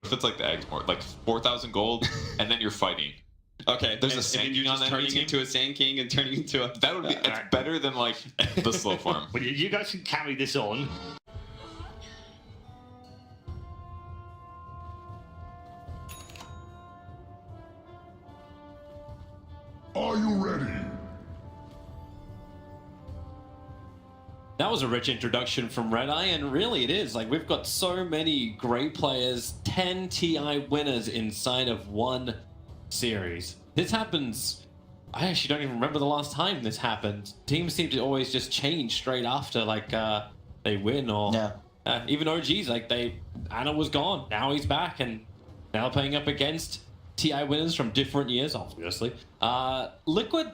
if it's like the eggs more, like 4,000 gold, and then you're fighting. Okay, There's a and Sand then you're King on just that turning team? into a Sand King and turning into a... That would be it's better than like the slow farm. Well, you guys can carry this on. Are you ready? That was a rich introduction from Red Eye, and really it is. Like, we've got so many great players, 10 TI winners inside of one series. This happens, I actually don't even remember the last time this happened. Teams seem to always just change straight after, like, they win, or even OGs, like, Anna was gone, now he's back, and now playing up against TI winners from different years, obviously. Liquid,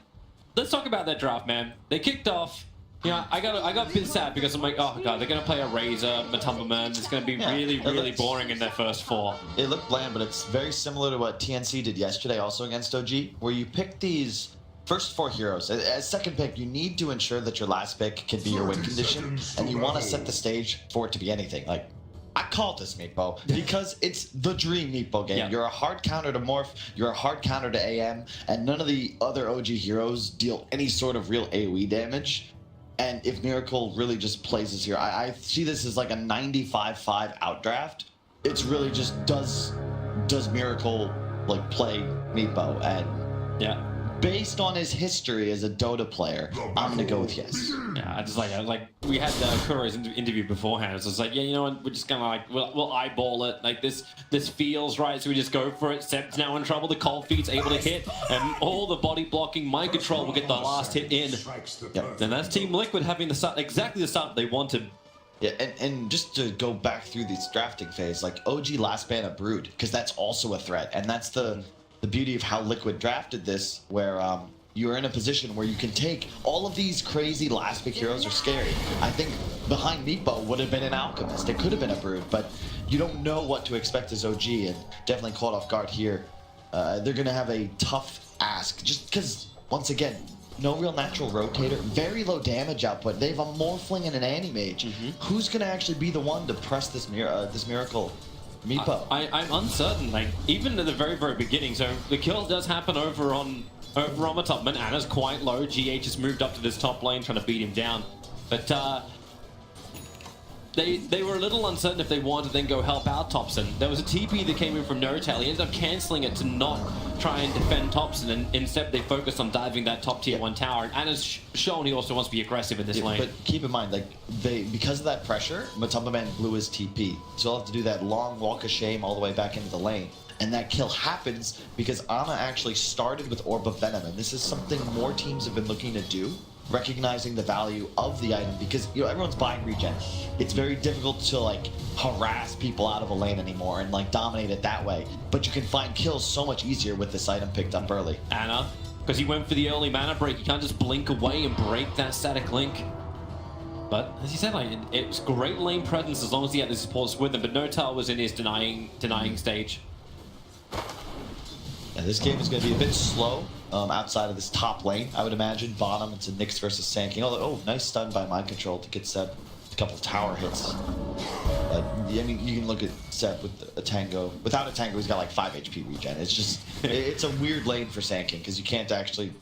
let's talk about that draft, man. They kicked off. Yeah, I got a bit sad because I'm like, oh god, they're gonna play a Razor, Matumba Man. It's gonna be really boring in their first 4. It looked bland, but it's very similar to what TNC did yesterday, also against OG, where you pick these first 4 heroes. As second pick, you need to ensure that your last pick can be your win condition, and you want to set the stage for it to be anything. Like, I call this Meepo because it's the dream Meepo game. Yeah. You're a hard counter to Morph, you're a hard counter to AM, and none of the other OG heroes deal any sort of real AoE damage. And if Miracle really just plays this here, I see this as like a 95-5 outdraft. It's really just does Miracle like play Meepo? And yeah, based on his history as a Dota player, I'm gonna go with yes. Yeah, I just like we had Kuro's interview beforehand. So it's like, yeah, you know what, we're just gonna like we'll eyeball it. Like this feels right, so we just go for it. Seb's now in trouble. The cold feet's able to hit, and all the body blocking, mind control will get the last hit in. Yep. And that's Team Liquid having the start, exactly the start they wanted. Yeah, and just to go back through this drafting phase, like OG last ban a Brood, because that's also a threat, and that's the beauty of how Liquid drafted this, where you're in a position where you can take all of these crazy last pick heroes are scary. I think behind Meepo would have been an Alchemist. It could have been a Brood, but you don't know what to expect as OG, and definitely caught off guard here. They're going to have a tough ask, just because, once again, no real natural rotator, very low damage output. They have a Morphling and an Animage. Who's going to actually be the one to press this Miracle Meepo? I'm uncertain, like, even at the very beginning. So the kill does happen over on Matumba. Anna's quite low. GH has moved up to this top lane trying to beat him down. But they were a little uncertain if they wanted to then go help out Thompson. There was a TP that came in from No-Tail. He ended up cancelling it to not try and defend Thompson, and instead they focused on diving that top tier 1 tower. And Anna's shown he also wants to be aggressive in this lane. But keep in mind, like, because of that pressure, Matumba Man blew his TP. So he'll have to do that long walk of shame all the way back into the lane. And that kill happens because Ana actually started with Orb of Venom, and this is something more teams have been looking to do, recognizing the value of the item, because, you know, everyone's buying regen. It's very difficult to like harass people out of a lane anymore and like dominate it that way, but you can find kills so much easier with this item picked up early. Ana, because he went for the early mana break, you can't just blink away and break that static link. But as you said, like, it's great lane presence as long as he had the supports with him, but No-Tail was in his denying stage. Yeah, this game is going to be a bit slow outside of this top lane, I would imagine. Bottom, it's a Nyx versus Sand King. Oh, nice stun by Mind Control to get Seb a couple of tower hits. I mean, you can look at Seb with a Tango. Without a Tango, he's got like 5 HP regen. It's just, it's a weird lane for Sand King because you can't actually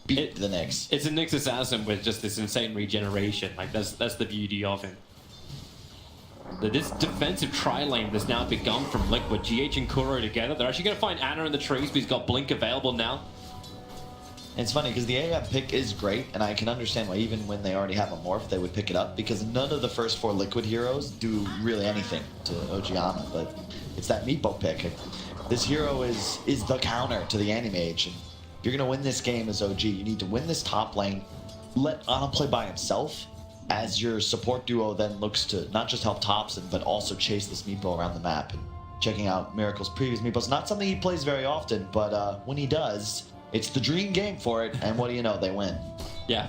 beat the Nyx. It's a Nyx assassin with just this insane regeneration. Like, that's the beauty of him. This defensive tri-lane that's now begun from Liquid, GH and Kuro together. They're actually going to find Ana in the trees, but he's got Blink available now. And it's funny because the AM pick is great, and I can understand why even when they already have a Morph, they would pick it up, because none of the first 4 Liquid heroes do really anything to OG Ana, but it's that Meepo pick. This hero is the counter to the Animage, and if you're going to win this game as OG, you need to win this top lane, let Ana play by himself, as your support duo then looks to not just help Thompson, but also chase this Meepo around the map. And checking out Miracle's previous Meepos, not something he plays very often, but when he does, it's the dream game for it, and what do you know, they win. Yeah.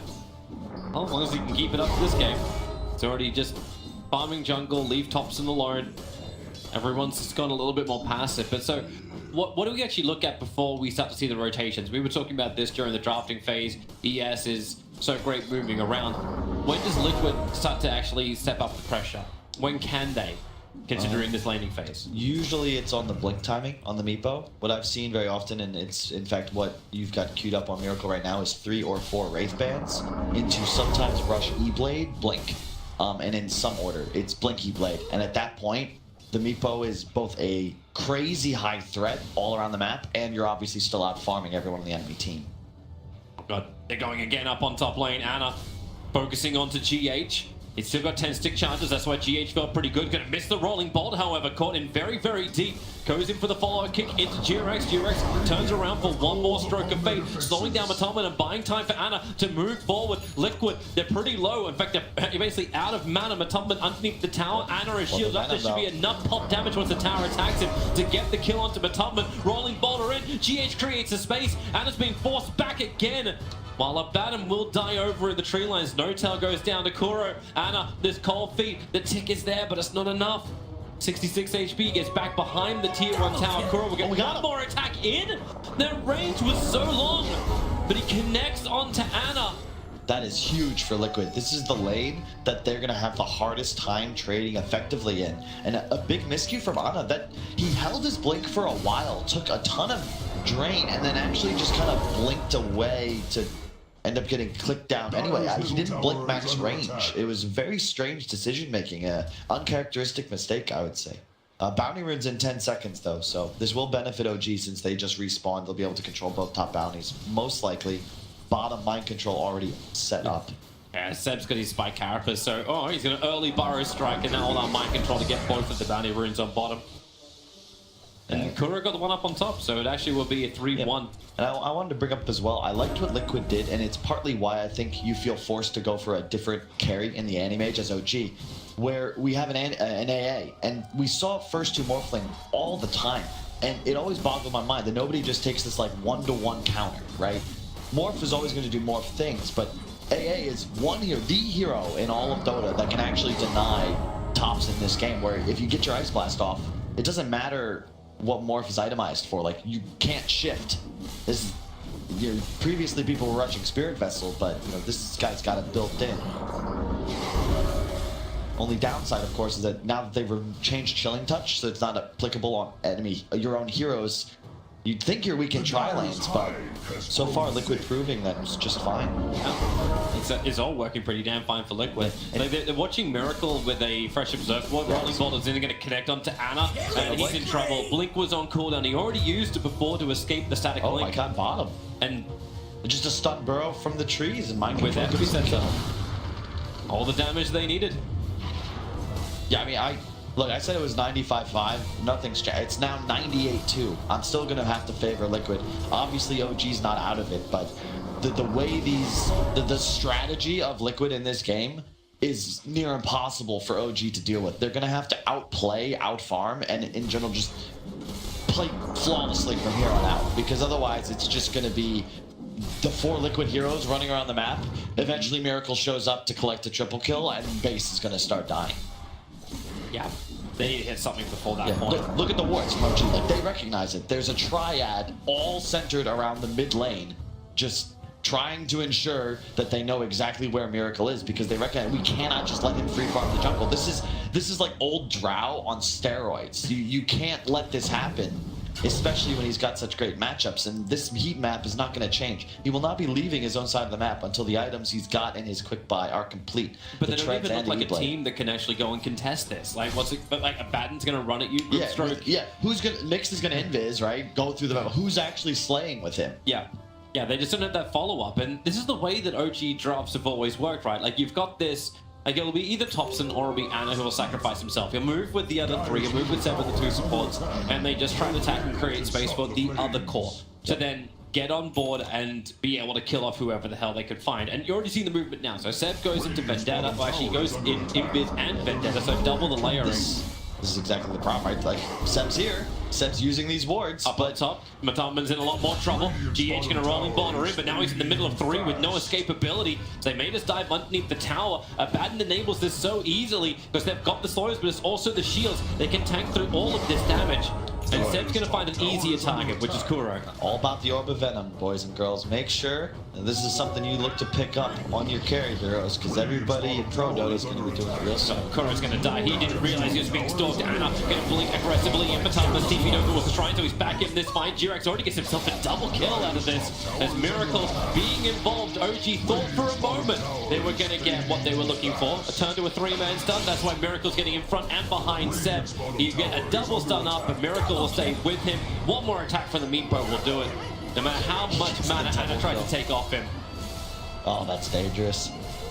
Well, as long as he can keep it up for this game. It's already just farming jungle, leave Thompson alone. Everyone's just gone a little bit more passive. But so, what do we actually look at before we start to see the rotations? We were talking about this during the drafting phase. ES is so great moving around. When does Liquid start to actually step up the pressure? When can they? considering this laning phase. Usually it's on the blink timing on the Meepo. What I've seen very often, and it's in fact what you've got queued up on Miracle right now, is 3 or 4 Wraith Bands into sometimes Rush E-Blade, Blink. And in some order, it's Blink E-Blade. And at that point, the Meepo is both a crazy high threat all around the map, and you're obviously still out farming everyone on the enemy team. Oh god, they're going again up on top lane. Ana focusing onto GH. He's still got 10 stick charges, that's why GH felt pretty good. Gonna miss the rolling bolt, however, caught in very, very deep. Goes in for the follow-up kick into G-Rex. G-Rex turns around for one more stroke of fate, slowing down Matama and buying time for Ana to move forward. Liquid, they're pretty low. In fact, they're basically out of mana. Matama underneath the tower. Ana is shielded up. There should be enough pop damage once the tower attacks him to get the kill onto Matama. Rolling boulder in. GH creates a space. Ana's being forced back again. While Abaddon will die over in the tree lines, No Tail goes down to Kuro. Ana, there's cold feet. The tick is there, but it's not enough. 66 HP gets back behind the tier 1 tower. Kuro will get one more attack in. Their range was so long, but he connects onto Ana. That is huge for Liquid. This is the lane that they're gonna have the hardest time trading effectively in. And a big miscue from Ana that he held his blink for a while, took a ton of drain, and then actually just kind of blinked away to end up getting clicked down. Anyway, he didn't blink max range. It was very strange decision making, uncharacteristic mistake, I would say. Bounty runes in 10 seconds though, so this will benefit OG since they just respawned. They'll be able to control both top bounties. Most likely, bottom mind control already set up. Yeah, Seb's got his spike carapace, so he's gonna early burrow strike and now all that mind control to get both of the bounty runes on bottom. And Kuro got the one up on top, so it actually will be a 3-1. Yeah. And I wanted to bring up as well, I liked what Liquid did, and it's partly why I think you feel forced to go for a different carry in the Animage as OG, where we have an AA, and we saw first 2 Morphling all the time, and it always boggled my mind that nobody just takes this like 1-to-1 counter, right? Morph is always going to do Morph things, but AA is the hero in all of Dota that can actually deny tops in this game, where if you get your Ice Blast off, it doesn't matter what Morph is itemized for. Like, you can't shift. This is, previously people were rushing Spirit Vessel, but this guy's got it built in. Only downside, of course, is that now that they've changed Chilling Touch, so it's not applicable on your own heroes, you'd think you're weak in tri-lanes, but so far Liquid proving that it's just fine. Yeah. It's all working pretty damn fine for Liquid. They're watching Miracle with a fresh Observe Ward. Rolling Bolt is going to connect onto Ana, and he's in trouble. Blink was on cooldown. He already used it before to escape the static blink. link. Oh my god, bottom. And just a stun burrow from the trees, and mind control with that, all the damage they needed. Yeah, I mean, look, I said it was 95-5. Nothing's changed. It's now 98-2. I'm still going to have to favor Liquid. Obviously, OG's not out of it, but the way the strategy of Liquid in this game is near impossible for OG to deal with. They're going to have to outplay, outfarm, and in general just play flawlessly from here on out, because otherwise it's just going to be the 4 Liquid heroes running around the map. Eventually, Miracle shows up to collect a triple kill, and base is going to start dying. Yeah, they need to hit something before that point. Look at the wards from OG. Like, they recognize it. There's a triad all centered around the mid lane, just trying to ensure that they know exactly where Miracle is, because they recognize we cannot just let him free farm the jungle. This is like old Drow on steroids. You can't let this happen, especially when he's got such great matchups, and this heat map is not going to change. He will not be leaving his own side of the map until the items he's got in his quick buy are complete. But they don't even look like a team that can actually go and contest this. Like, but like Abaddon's going to run at you, group stroke. Yeah, Mix is going to invis, right? Go through the map. Who's actually slaying with him? Yeah, they just don't have that follow-up, and this is the way that OG drops have always worked, right? Like, you've got this. Like, it'll be either Thompson or it'll be Ana who will sacrifice himself. He'll move with the other 3, he'll move with 7 of the 2 supports, and they just try to attack and create space for the other core to then get on board and be able to kill off whoever the hell they could find. And you're already seeing the movement now. So Seb goes into Vendetta, well, actually he goes in Invis and Vendetta, so double the layering. This is exactly the problem, right? Like, Seb's here. Seb's using these wards. Up on top, Mataman's in a lot more trouble. GH gonna rolling boulder in, but now he's in the middle of 3 with no escapability. So they made us dive underneath the tower. Abaddon enables this so easily because they've got the slows, but it's also the shields. They can tank through all of this damage. And Seb's gonna find an easier target, which is Kuro. All about the Orb of Venom, boys and girls. Make sure And this is something you look to pick up on your carry heroes, because everybody in Pro Dota is going to be doing it real soon. Kuro's going to die. He didn't realize he was being stalked. Anna going to blink aggressively in Matama's TP Nova was trying to. He's back in this fight. Jirax already gets himself a double kill out of this. As Miracle being involved, OG thought for a moment they were going to get what they were looking for. A turn to a 3-man stun. That's why Miracle's getting in front and behind Seb. You get a double stun up, but Miracle will stay with him. One more attack from the Meepo will do it. No matter how much mana Anna tried to take off him. Oh, that's dangerous.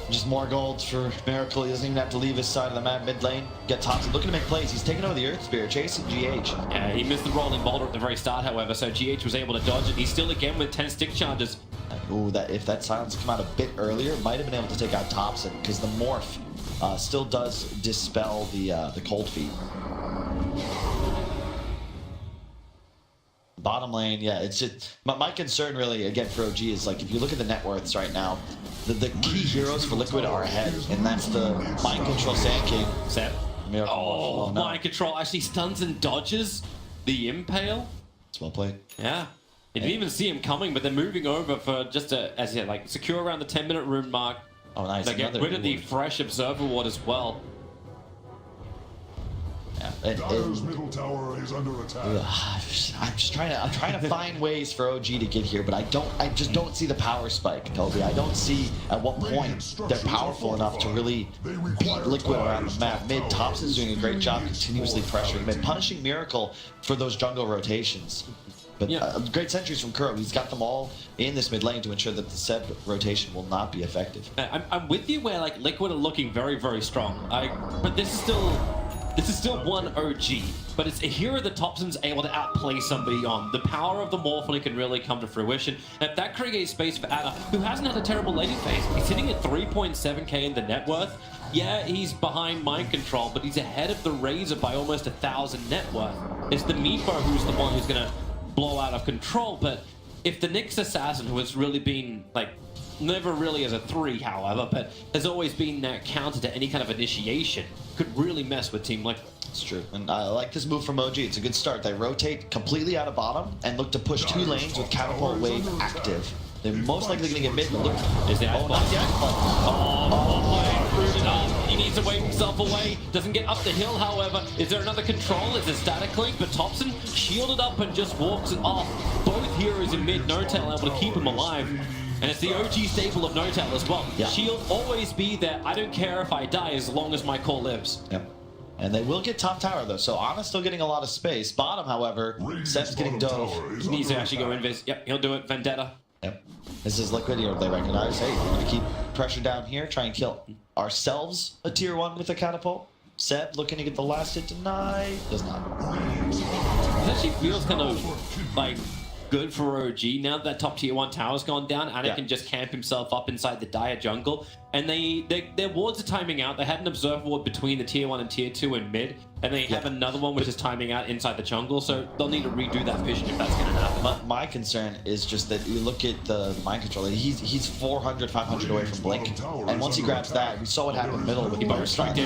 Just more golds for Miracle. He doesn't even have to leave his side of the map mid lane. Get Thompson looking to make plays. He's taking over the Earth Spear, chasing GH. Yeah, he missed the rolling boulder at the very start, however, so GH was able to dodge it. He's still again with 10 stick charges. Ooh, if that silence had come out a bit earlier, might have been able to take out Thompson, because the morph still does dispel the cold feet. Bottom lane, yeah, it's just my concern really again for OG is like if you look at the net worths right now, the key heroes for Liquid are ahead, and that's the Mind Control Sand King. Seb. Miracle. Oh, no. Mind Control actually stuns and dodges the Impale. It's well played. Yeah. You didn't even see him coming, but they're moving over for just a, as you said, like secure around the 10-minute rune mark. Oh, nice. They get rid of the fresh Observer Ward as well. Yeah. Dyer's middle tower is under attack. I'm trying to find ways for OG to get here, but I just don't see the power spike, Toby. I don't see at what point they're powerful enough to really beat Liquid around the map. Mid, Thompson's doing a great job continuously pressuring mid, punishing Miracle for those jungle rotations. But great sentries from Kuro. He's got them all in this mid lane to ensure that the Seb rotation will not be effective. I'm with you where like Liquid are looking very, very strong. But this is still one OG, but it's a hero that Thompson's able to outplay somebody on. The power of the Morphling can really come to fruition. And if that creates space for Anna, who hasn't had a terrible laning phase. He's sitting at 3.7k in the net worth. Yeah, he's behind Mind Control, but he's ahead of the Razor by almost 1,000 net worth. It's the Meepo who's the one who's gonna blow out of control, but if the Nyx Assassin, who has really been like never really as a 3, however, but has always been that counter to any kind of initiation, could really mess with Team Liquid. It's true, and I like this move from OG. It's a good start. They rotate completely out of bottom and look to push 2 lanes with Catapult Wave active. They're most likely going to get mid, but look. Is the ice blast yet? Oh, rooted up. He needs to wave himself away. Doesn't get up the hill, however. Is there another control? It's a static link, but Thompson shielded up and just walks it off. Both heroes in mid, No-Tail able to keep him alive. And it's the OG staple of No-Tail as well. Yeah. Shield always be there. I don't care if I die as long as my core lives. Yep. And they will get top tower though, so Anna's still getting a lot of space. Bottom, however, Seb's getting dove. He needs to actually go invis. Yep, he'll do it. Vendetta. Yep. This is Liquid here. They recognize, hey, we're going to keep pressure down here, try and kill ourselves a tier 1 with a catapult. Seb looking to get the last hit tonight. Does not. It actually feels kind of like good for OG now that top tier 1 tower's gone down. Anna can just camp himself up inside the dire jungle, and their wards are timing out. They had an observer ward between the tier 1 and tier 2 in mid, and they have another one which is timing out inside the jungle, so they'll need to redo that vision if that's going to happen. My concern is just that you look at the mind controller. He's 400, 500 away from Blink, and once he grabs that, we saw what happened middle with the burst strike.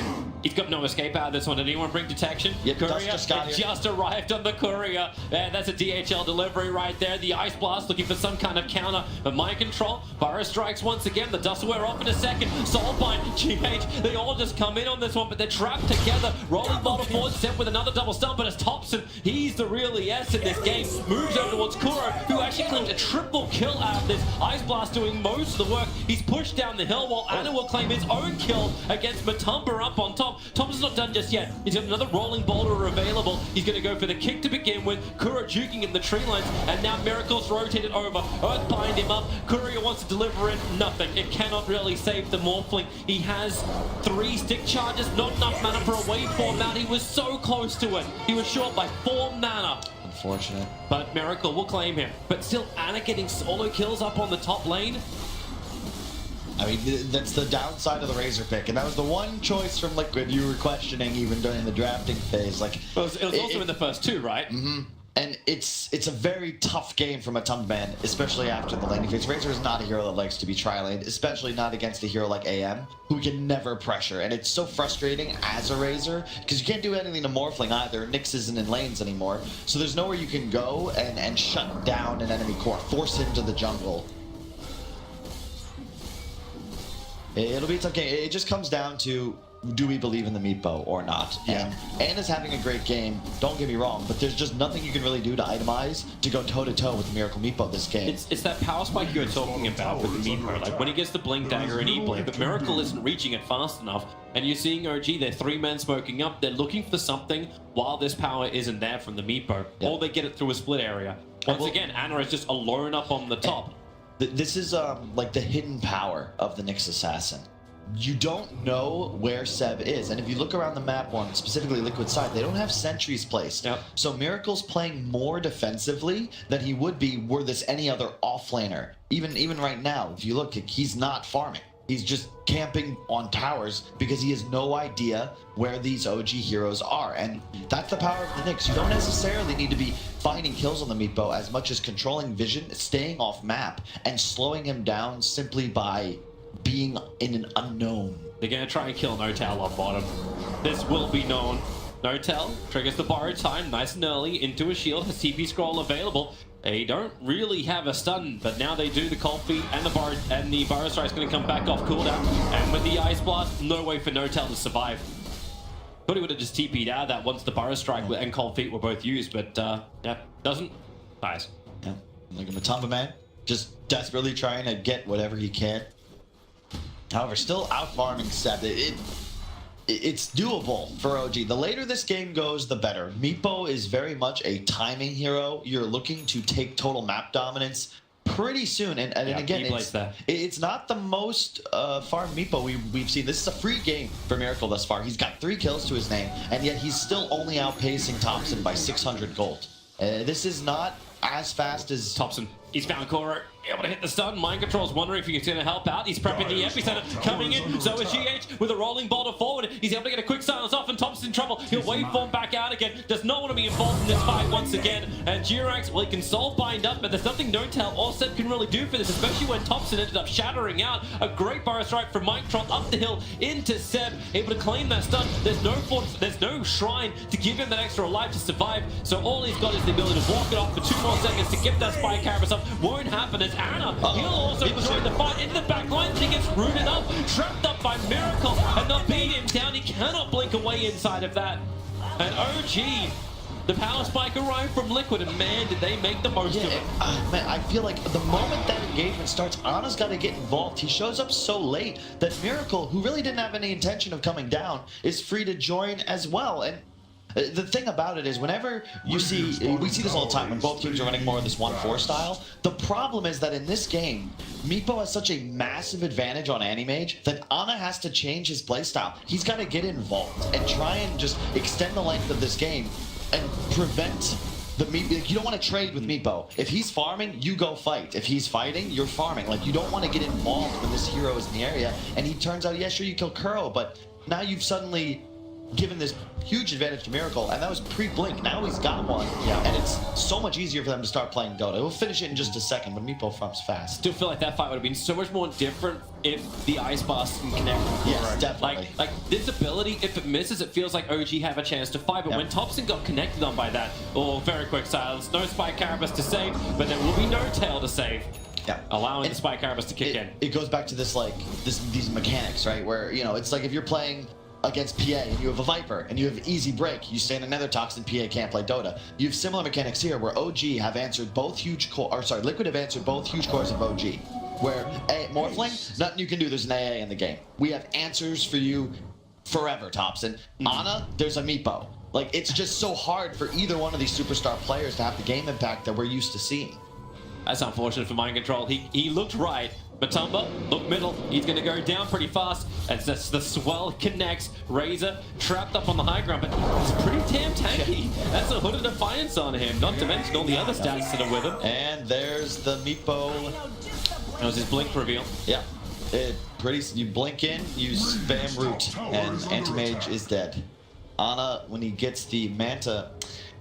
He's got no escape out of this one. Did anyone bring detection? Yep, Courier just arrived on the Courier. That's a DHL delivery right there. The Ice Blast looking for some kind of counter, but Mind Control, Burrow strikes once again. The Dust will wear off in a second. Soulbind, GH, they all just come in on this one, but they're trapped together. Rolling bottom forward, set with another double stump, but it's Thompson. He's the real ES in this game. Moves over towards Kuro, who actually claims a triple kill out of this. Ice Blast doing most of the work. He's pushed down the hill while Anna will claim his own kill against Matumba up on top. Thompson's not done just yet. He's got another rolling boulder available. He's going to go for the kick to begin with. Kuro juking in the tree lines, and now Miracle's rotated over. Earth bind him up. Courier wants to deliver in nothing. It cannot really save the Morphling. He has 3 stick charges, not enough mana for a waveform out. He was so close to it. He was short by 4 mana. Unfortunate. But Miracle will claim him. But still, Anna getting solo kills up on the top lane. I mean, that's the downside of the Razor pick, and that was the one choice from Liquid you were questioning even during the drafting phase. Like, it was also in the first 2, right? Mm-hmm. And it's a very tough game from a Tumban, especially after the laning phase. Razor is not a hero that likes to be tri-laned, especially not against a hero like AM, who can never pressure. And it's so frustrating as a Razor, because you can't do anything to Morphling either. Nyx isn't in lanes anymore, so there's nowhere you can go and shut down an enemy core, force him to the jungle. It'll be a tough game. It just comes down to, do we believe in the Meepo or not? Yeah. And Anna's having a great game, don't get me wrong, but there's just nothing you can really do to itemize to go toe-to-toe with the Miracle Meepo this game. It's that power spike you're talking about with the Meepo. Like when he gets the Blink Dagger and E-Blade, but Miracle isn't reaching it fast enough. And you're seeing OG, they're 3-men smoking up. They're looking for something while this power isn't there from the Meepo. Yeah. Or they get it through a split area. Once again, Anna is just alone up on the top. This is like the hidden power of the Nyx Assassin. You don't know where Seb is, and if you look around the map on specifically Liquid side, they don't have sentries placed. Yep. So Miracle's playing more defensively than he would be were this any other offlaner. Even right now, if you look, he's not farming. He's just camping on towers because he has no idea where these OG heroes are. And that's the power of the Nyx. You don't necessarily need to be finding kills on the Meepo as much as controlling vision, staying off map, and slowing him down simply by being in an unknown. They're going to try and kill Notel on bottom. This will be known. Notel triggers the borrowed time nice and early into a shield. Has TP scroll available. They don't really have a stun, but now they do. The cold feet and the Burrow Strike is going to come back off cooldown. And with the Ice Blast, no way for Notel to survive. Thought he would have just TP'd out of that once the Burrow Strike and cold feet were both used, but yeah, doesn't. Nice. Yeah. Like a Matumba man, just desperately trying to get whatever he can. However, still out farming Seb. It's doable for OG. The later this game goes, the better. Meepo is very much a timing hero. You're looking to take total map dominance pretty soon. And Yeah, again, it's not the most farm Meepo we've seen. This is a free game for Miracle thus far. He's got 3 kills to his name, and yet he's still only outpacing Thompson by 600 gold. This is not as fast as Thompson. He's found Koro, able to hit the stun. Mind Control's wondering if he's going to help out. He's prepping the epicenter, coming in. So is GH with a rolling boulder forward. He's able to get a quick silence off, and Thompson's in trouble. He'll waveform back out again. Does not want to be involved in this fight once again. And Durax, well, he can soul bind up, but there's nothing Notel or Seb can really do for this, especially when Thompson ended up shattering out. A great Burrow Strike from Mind Control up the hill into Seb, able to claim that stun. There's no shrine to give him that extra life to survive. So all he's got is the ability to walk it off for 2 more seconds to get that Spy Carapace up. Won't happen as Anna, he'll also join the fight into the back line. He gets rooted up, trapped up by Miracle, and they'll beat him down. He cannot blink away inside of that. And OG, the power spike arrived from Liquid, and man, did they make the most of it. Man, I feel like the moment that engagement starts, Anna's got to get involved. He shows up so late that Miracle, who really didn't have any intention of coming down, is free to join as well. And the thing about it is, whenever we see this all the time when both teams are running more of this 1-4 style, the problem is that in this game, Meepo has such a massive advantage on Animage that Anna has to change his playstyle. He's got to get involved and try and just extend the length of this game and prevent the Meepo. You don't want to trade with Meepo. If he's farming, you go fight. If he's fighting, you're farming. Like, you don't want to get involved when this hero is in the area and he turns out, yeah, sure, you kill Kuro, but now you've suddenly given this huge advantage to Miracle, and that was pre-blink. Now he's got one, and it's so much easier for them to start playing Dota. We'll finish it in just a second, but Meepo farms fast. Still feel like that fight would have been so much more different if the Ice Blast can connect. Yes, definitely. Like this ability, if it misses, it feels like OG have a chance to fight. But when Thompson got connected on by that, very quick silence. No Spy Carapace to save, but there will be no tail to save. Yeah, allowing the Spy Carapace to kick in. It goes back to this these mechanics, right? Where it's like if you're playing against PA and you have a Viper and you have easy break, you stay in another toxin, PA can't play Dota. You have similar mechanics here where OG have answered both huge Liquid have answered both huge cores of OG. Where Morphling, nothing you can do, there's an AA in the game. We have answers for you forever, Thompson. Ana, there's a Meepo. Like, it's just so hard for either one of these superstar players to have the game impact that we're used to seeing. That's unfortunate for Mind Control. He looked right. Matumba, look middle. He's going to go down pretty fast as the swell connects. Razor trapped up on the high ground, but he's pretty damn tanky. That's a Hood of Defiance on him, not to mention all the other stats that are with him. And there's the Meepo. That was his blink reveal. Yeah. You blink in, you spam root, and Anti-Mage is dead. Ana, when he gets the Manta,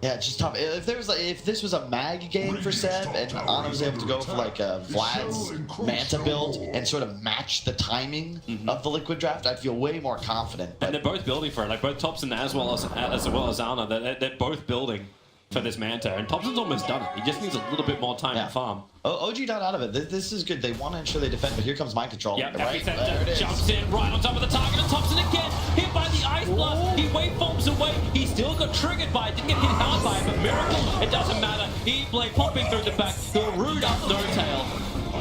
yeah, it's just tough. If this was a mag game for Seb and Ana was able to go for like a Vlad's Manta build and sort of match the timing of the Liquid draft, I'd feel way more confident. And they're both building for it. Like both Thompson as well as Ana, they're both building for this Manta, and Thompson's almost done it. He just needs a little bit more time Yeah. to farm. OG not out of it. This is good. They want to ensure they defend, but here comes mind control. Yep, Right there it is. jumps in right on top of the target, and Thompson again hit by the ice blast. He waveforms away. He still got triggered by it. Didn't get hit hard by it, but Miracle, it doesn't matter. E-Blade popping through the back. He'll root up No Tail.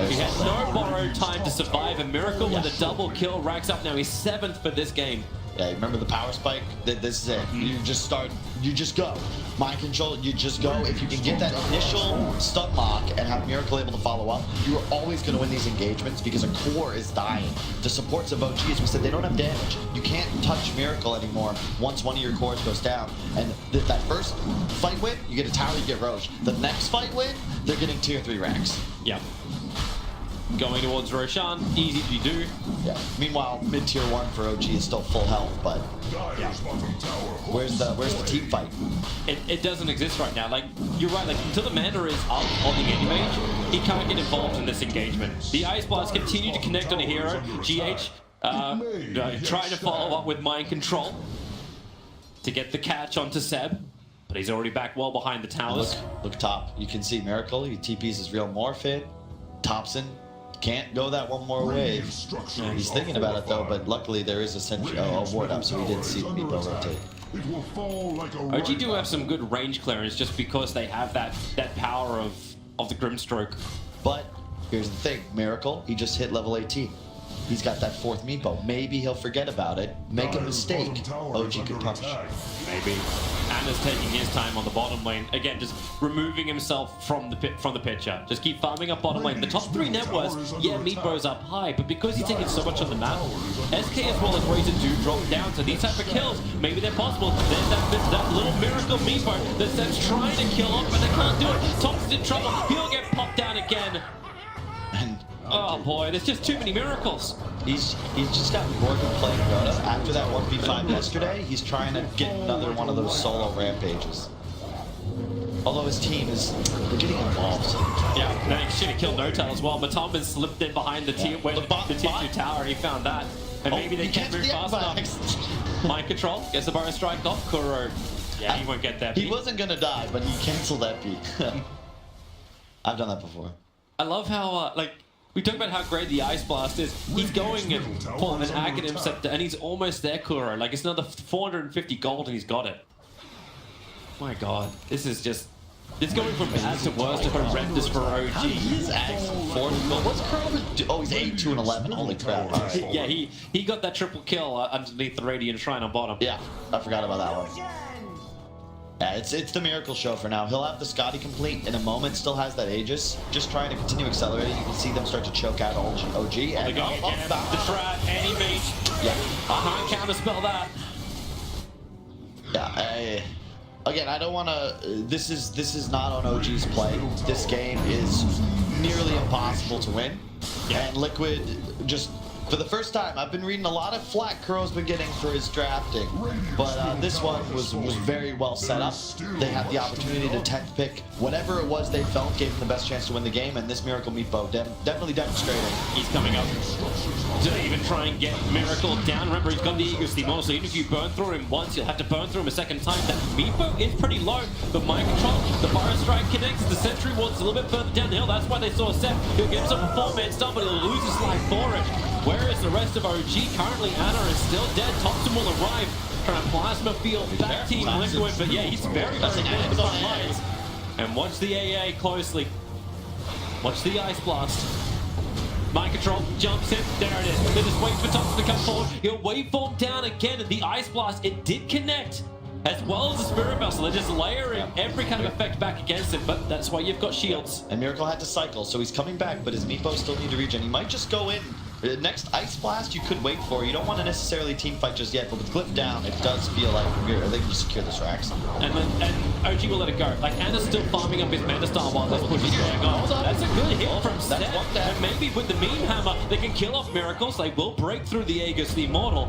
He had no borrowed time to survive, and Miracle with a double kill racks up now. He's 7th for this game. Yeah, remember the power spike? This is it. You just start, you just go. Mind control, you just go. If you can get that initial stun lock and have Miracle able to follow up, you are always going to win these engagements because a core is dying. The supports of OG, as we said, they don't have damage. You can't touch Miracle anymore once one of your cores goes down. And that first fight win, you get a tower, you get Roche. The next fight win, they're getting tier 3 ranks. Yeah. Going towards Roshan, easy to do. Yeah. Meanwhile, mid tier 1 for OG is still full health, but Dyer's bottom tower. where's the team fight? It doesn't exist right now. Like, you're right, like, until the Manta is up on the enemy mage, he can't get involved in this engagement. The Ice Blast continue to connect on a hero. GH trying to follow up with Mind Control to get the catch onto Seb, but he's already back well behind the towers. Look top. You can see Miracle. He TPs his real morph in. Thompson can't go that one more wave. He's thinking about it though, but luckily there is a sentry, a ward up, so he didn't see the Meepo rotate. It will fall like a OG do have some good range clearance just because they have that power of the Grimstroke. But here's the thing, Miracle, he just hit level 18. He's got that 4th Meepo. Maybe he'll forget about it, make a mistake. OG could punish. Maybe. Anna's taking his time on the bottom lane. Again, just removing himself from the picture. Just keep farming up bottom lane. The top 3 net worths, yeah, Meepo's up high, but because he's taking so much on the map, SK as well as Razor do drop down. So these type of kills, maybe they're possible. There's that little Miracle Meepo that Seb's trying to kill off, but they can't do it. Thompson's in trouble. He'll get popped down again. And oh boy, there's just too many miracles. he's just gotten bored with playing Rhoda. After that 1v5 yesterday, he's trying to get another one of those solo rampages. Although his team is, they're getting involved. Yeah, they should have killed No Tail as well. Matomban slipped in behind the tier, the tier 2 tower. He found that. And maybe they can't move fast enough. Mind control, gets the burst strike off. Kuro. Yeah, he won't get that. He wasn't gonna die, but he canceled that beat. I've done that before. I love how, like, we talk about how great the Ice Blast is. He's going and pulling an Aghanim Scepter, and he's almost there, Kuro. Like, it's another 450 gold, and he's got it. My god, this is just... It's going from bad to worse to horrendous for OG. He is excellent. 4th gold. What's Kuro do? Oh, he's 8, 2, and 11. Holy crap. All right. Yeah, he got that triple kill underneath the Radiant Shrine on bottom. Yeah, I forgot about that one. Yeah, it's the Miracle show for now. He'll have the Scotty complete in a moment. Still has that Aegis. Just trying to continue accelerating. You can see them start to choke out OG. They're And going again. The trap, anti-mage. yeah, I can't counterspell that. yeah. Again, I don't want to. This is not on OG's play. This game is nearly impossible to win. Yeah. And Liquid just. For the first time, I've been reading a lot of flack Kuro's been getting for his drafting, but this one was very well set up. They had the opportunity to 10th pick whatever it was they felt gave them the best chance to win the game, and this Miracle Meepo definitely demonstrating. He's coming up to even try and get Miracle down. Remember, he's got the Ego Steam on, so even if you burn through him once, you'll have to burn through him a second time. That Meepo is pretty low, but Mind Control, the Fire Strike connects, the Sentry Ward's a little bit further down the hill. That's why they saw Seth. He'll get himself a 4-man stun, but he'll lose his life for it. Where is the rest of OG? Currently, Anna is still dead. Thompson will arrive. Trying to plasma field back team Liquid, but yeah, he's very close to the front lines. And watch the AA closely. Watch the Ice Blast. Mind control, jumps in, there it is. They're just waiting for Thompson to come forward. He'll waveform down again, and the Ice Blast, it did connect. As well as the Spirit Vessel, they're just layering every kind of effect back against it, but that's why you've got shields. And Miracle had to cycle, so he's coming back, but his Meepo still need to regen. He might just go in. Next Ice Blast you could wait for. You don't want to necessarily team fight just yet, but with Glyph down, it does feel like they can just secure this Rax. And OG will let it go. Like, Anna's still farming up his Mana Star while this push is going on. That's a good hit from Seth. And maybe with the Meme Hammer, they can kill off Miracles. They will break through the Aegis, the Immortal.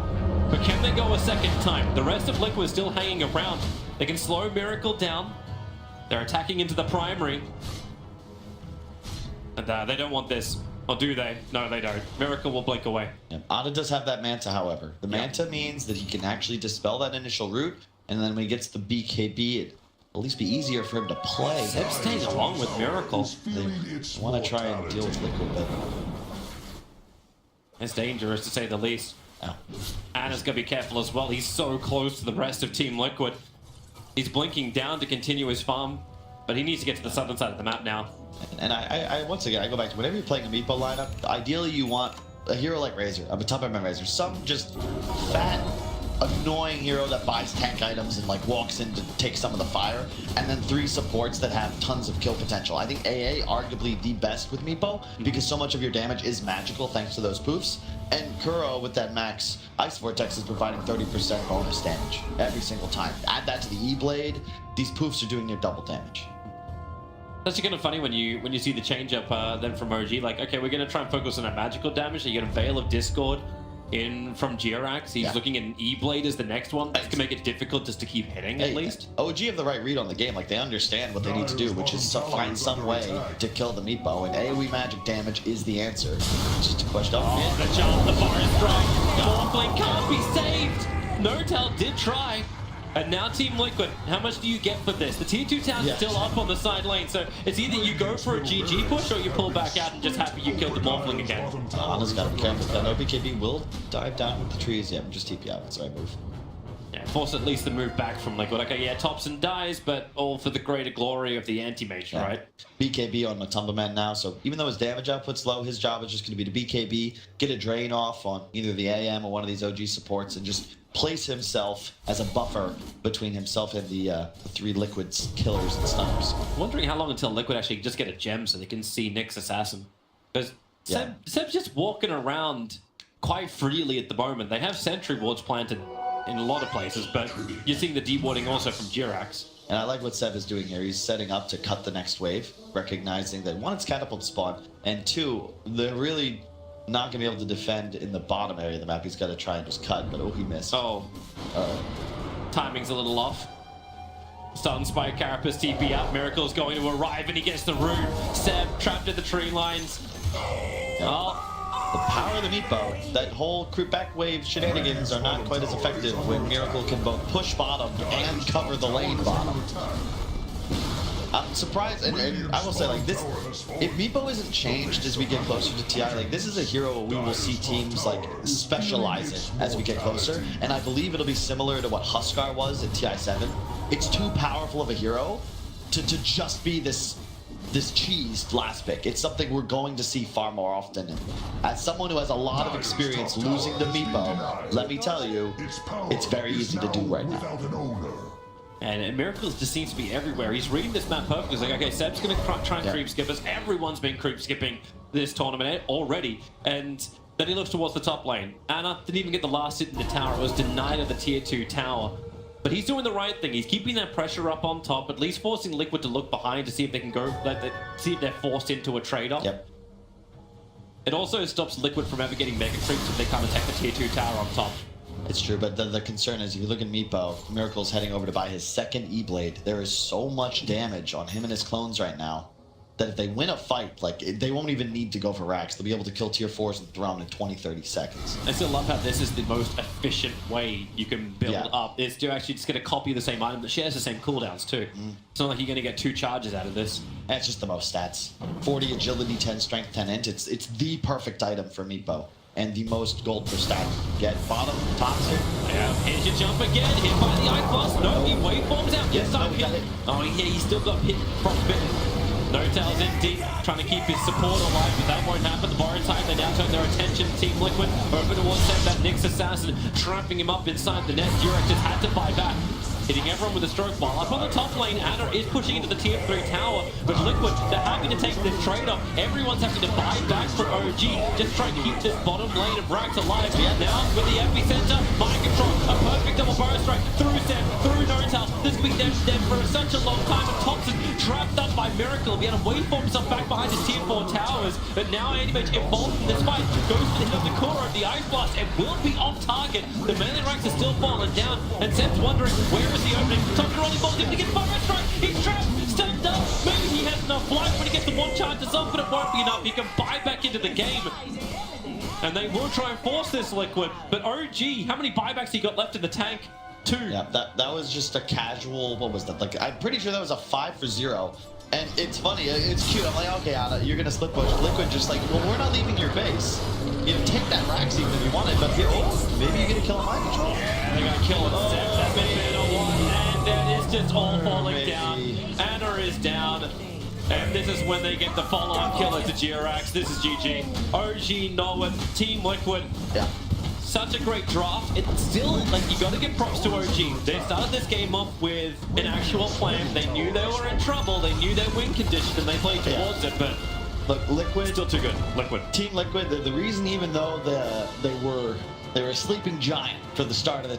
But can they go a second time? The rest of Liquid is still hanging around. They can slow Miracle down. They're attacking into the primary. And they don't want this. Or do they? No, they don't. Miracle will blink away. Yeah. Ana does have that Manta, however. The Manta means that he can actually dispel that initial root, and then when he gets the BKB, at least be easier for him to play. They're staying along with Miracle. They want to try and deal with Liquid, but It's dangerous to say the least. oh. Anna's gonna be careful as well. He's so close to the rest of Team Liquid. He's blinking down to continue his farm, but he needs to get to the southern side of the map now. And I once again, I go back to whenever you're playing a Meepo lineup, ideally you want a hero like Razor, a top end Razor, some just fat, annoying hero that buys tank items and like walks in to take some of the fire, and then 3 supports that have tons of kill potential. I think AA arguably the best with Meepo because so much of your damage is magical thanks to those poofs. And Kuro with that max Ice Vortex is providing 30% bonus damage every single time. Add that to the E-Blade, these poofs are doing your double damage. That's kind of funny when you see the change up then from OG. Like, okay, we're gonna try and focus on that magical damage. So you get a Veil of Discord in from Jirax. He's looking at an E-Blade as the next one. That's gonna make it difficult just to keep hitting at least. OG have the right read on the game. Like, they understand what they need to do, which is find some way to kill the Meepo. And AoE magic damage is the answer. It's just a question of Oh, the jump, the bar is strong. Morphling can't be saved. Nortel did try. And now Team Liquid, how much do you get for this? The tier 2 town's still up on the side lane, so it's either you go for a GG push or you pull back out and just happy you killed the Morphling again. Anna's got to be careful. I know BKB will dive down with the trees. Yeah, just TP out, so I move. Yeah, force at least the move back from Liquid. Okay, yeah, Thompson dies, but all for the greater glory of the anti-mage, right? BKB on Matumba Man now, so even though his damage output's low, his job is just going to be to BKB, get a drain off on either the AM or one of these OG supports, and just place himself as a buffer between himself and the 3 Liquid's killers and stunners. Wondering how long until Liquid actually just get a gem so they can see Nick's assassin. Because Seb's just walking around quite freely at the moment. They have sentry wards planted in a lot of places, but you're seeing the dewarding also from Jirax. And I like what Seb is doing here. He's setting up to cut the next wave, recognizing that 1, it's catapult spawn, and 2, they're really not going to be able to defend in the bottom area of the map. He's got to try and just cut, but he missed. Oh. Timing's a little off. Stun Spike, Carapace, TP out. Miracle's going to arrive, and he gets the rune. Seb trapped at the tree lines. Oh. The power of the Meepo, that whole creep back wave shenanigans are not quite as effective when Miracle can both push bottom and cover the lane bottom. I'm surprised, and I will say, like, this, if Meepo isn't changed as we get closer to TI, like, this is a hero we will see teams, like, specialize in as we get closer, and I believe it'll be similar to what Huskar was at TI7. It's too powerful of a hero to just be this cheesed last pick. It's something we're going to see far more often. And as someone who has a lot of experience losing to Meepo, let me tell you, it's very easy to do right now. And Miracles just seems to be everywhere. He's reading this map perfectly. He's like, okay, Seb's going to try and creep skip us. Everyone's been creep skipping this tournament already. And then he looks towards the top lane. Anna didn't even get the last hit in the tower. It was denied at the tier 2 tower. But he's doing the right thing. He's keeping that pressure up on top, at least forcing Liquid to look behind to see if they can go, see if they're forced into a trade-off. Yep. It also stops Liquid from ever getting mega creeps if they come attack the tier 2 tower on top. It's true, but the concern is, if you look at Meepo, Miracle's heading over to buy his 2nd E-Blade. There is so much damage on him and his clones right now that if they win a fight, like, they won't even need to go for racks. They'll be able to kill tier 4s and throw in 20-30 seconds. I still love how this is the most efficient way you can build up. Is to actually just get a copy of the same item that shares the same cooldowns too. It's not like you're going to get 2 charges out of this. And it's just the most stats. 40 agility, 10 strength, 10 int. It's the perfect item for Meepo. And the most gold per stat. Get bottom, tops here. Yeah, here's your jump again. Hit by the Ice Blast. No, he waveforms out. Gets time kill. Oh yeah, he's still got hit from bitten. Nortel's in deep, trying to keep his support alive, but that won't happen. The Borrow time, they now turn their attention. Team Liquid over towards that Nyx assassin, trapping him up inside the net. Jirax just had to buy back. Hitting everyone with a stroke ball. Up on the top lane, Anna is pushing into the tier 3 tower, but Liquid, they're having to take this trade-off. Everyone's having to buy back from OG, just trying to keep this bottom lane of Rax alive. Now, with the epicenter, mind control, a perfect double burrow strike through Seb, through Nortel. This will be dead for such a long time, and Thompson trapped up by Miracle. He had to wait for himself back behind his tier 4 towers, but now Animage involved in this fight, goes for the hit of the core of the Ice Blast, and will be off target. The melee ranks are still falling down, and Seb's wondering, where is the opening? Thompson rolling balls in to get the burrow strike. He's trapped, stunned up. Maybe he has enough life when he gets the 1 charges up, but it won't be enough. He can buy back into the game. And they will try and force this Liquid, but OG, how many buybacks he got left in the tank? 2. Yeah, that was just a casual. What was that? Like, I'm pretty sure that was a 5 for 0. And it's funny, it's cute. I'm like, okay, Anna, you're gonna split push. Liquid just like, well, we're not leaving your base. You know, take that Rax even if you want it, but here, oh, maybe you're gonna kill a mind control. They're gonna kill it. That's been a one, and then it's just all falling Maybe. down. Anna is down. And this is when they get the follow-on kill into Girax. This is GG. OG, Norwood, Team Liquid. Yeah. Such a great draft. It's still, like, you gotta give props to OG. They started this game off with an actual plan. They knew they were in trouble. They knew their win condition, and they played towards it, but Look, Liquid. still too good. Liquid. Team Liquid, the reason even though they were a sleeping giant for the start of